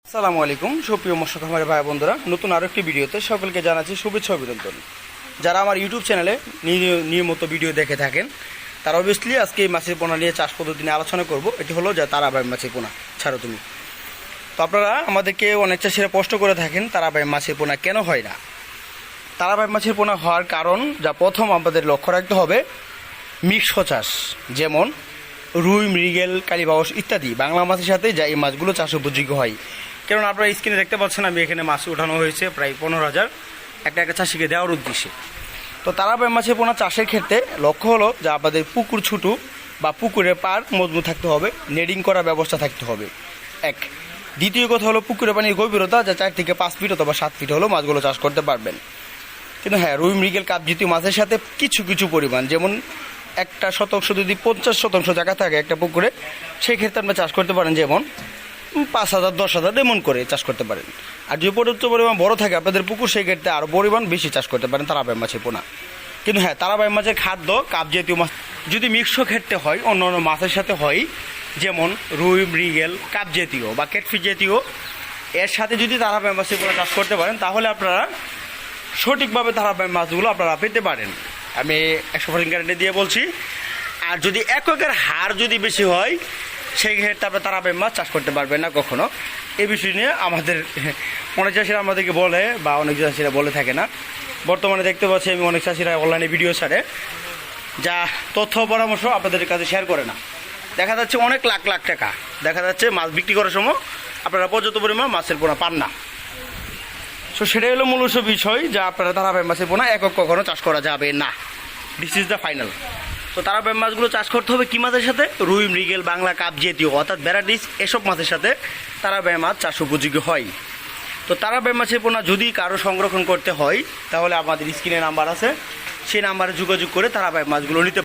আসসালামু আলাইকুম সুপ্রিয় মৎস্য খামারি ভাই বন্ধুরা, নতুন আরো একটি ভিডিওতে সকলকে জানাচ্ছি শুভেচ্ছা অভিনন্দন। যারা আমার ইউটিউব চ্যানেলে নিয়মিত ভিডিও দেখে থাকেন তারা অবভিয়াসলি আজকে এই মাছের পোনা নিয়ে চাষ পদ্ধতি নিয়ে আলোচনা করব। এটি হলো যা তারাবাই মাছের পোনা ছাড়ো তুমি। তো আপনারা আমাদেরকে অনেক চাষিরা প্রশ্ন করে থাকেন তারাবাই মাছের পোনা কেন হয় না। তারাবাই মাছের পোনা হওয়ার কারণ যা প্রথম আমাদের লক্ষ্য রাখতে হবে মিশ্র চাষ, যেমন রুই, মৃগেল, কালীবাউস ইত্যাদি বাংলা মাছের সাথে যা এই মাছগুলো চাষ উপযোগী হয়। কারণ আপনারা স্ক্রিনে দেখতে পাচ্ছেন আমি এখানে মাছ উঠানো হয়েছে প্রায় 15,000 একটা চাষিকে দেওয়ার উদ্দেশ্যে। তো তারাবাই মাছের পোনা চাষের ক্ষেত্রে লক্ষ্য হলো যে আপনাদের পুকুর ছোটো বা পুকুরের পাড় মজবুত থাকতে হবে, নেডিং করার ব্যবস্থা থাকতে হবে এক। দ্বিতীয় কথা হলো পুকুরের পানির গভীরতা যা 4 থেকে 5 ফিট অথবা 7 ফিট হলো মাছগুলো চাষ করতে পারবেন। কিন্তু হ্যাঁ, রুই, মৃগেল, কাপ জাতীয় মাছের সাথে কিছু পরিমাণ, যেমন একটা শতাংশ যদি 50% জায়গা থাকে একটা পুকুরে, সেই ক্ষেত্রে আপনি চাষ করতে পারেন, যেমন 5,000 10,000 এমন করে চাষ করতে পারেন। আর যদি পর্যাপ্ত পরিমাণ বড় থাকে আপনাদের পুকুর, সেই ক্ষেত্রে আরও পরিমাণ বেশি চাষ করতে পারেন তারাবাই মাছের পোনা। কিন্তু হ্যাঁ, তারাবাই মাছের খাদ্য কাপ জাতীয় মাছ যদি মিশ্র ক্ষেত্রে হয়, অন্য অন্য মাছের সাথে হয়, যেমন রুই, মৃগেল, কাপ জাতীয় বা ক্যাটফিশ জাতীয়, এর সাথে যদি তারাবাই মাছের পোনা চাষ করতে পারেন তাহলে আপনারা সঠিকভাবে তারাবাই মাছগুলো আপনারা পেতে পারেন। আমি 100% গ্যারান্টি দিয়ে বলছি। আর যদি এককের হার যদি বেশি হয় সেই ক্ষেত্রে আপনার তারাবাই মাছ চাষ করতে পারবেন না কখনো। এই বিষয় নিয়ে আমাদের অনেক চাষিরা আমাদেরকে বলে বা অনেক চাষিরা বলে থাকে না। বর্তমানে দেখতে পাচ্ছি আমি অনেক চাষিরা অনলাইনে ভিডিও ছাড়ে যা তথ্য পরামর্শ আপনাদের কাছে শেয়ার করে না। দেখা যাচ্ছে অনেক লাখ লাখ টাকা দেখা যাচ্ছে মাছ বিক্রি করার সময় আপনারা পর্যাপ্ত পরিমাণ মাছের পোনা পান না। সো সেটাই হলো মূল বিষয়, যা আপনারা তারাবাই মাছের পোনা একক কখনো চাষ করা যাবে না। This is the final. তো তারাবাই মাছগুলো চাষ করতে হবে কি মাছের সাথে? রুই, মৃগেল, বাংলা কাপ জাতীয় অর্থাৎ ভ্যারাইটিস এসব মাছের সাথে তারাবাই মাছ চাষ উপযোগী হয়। তো তারাবাই মাছের পোনা যদি কারো সংরক্ষণ করতে হয় তাহলে আমাদের স্ক্রিনে নাম্বার আছে, সেই নাম্বারে যোগাযোগ করে তারাবাই মাছগুলো নিতে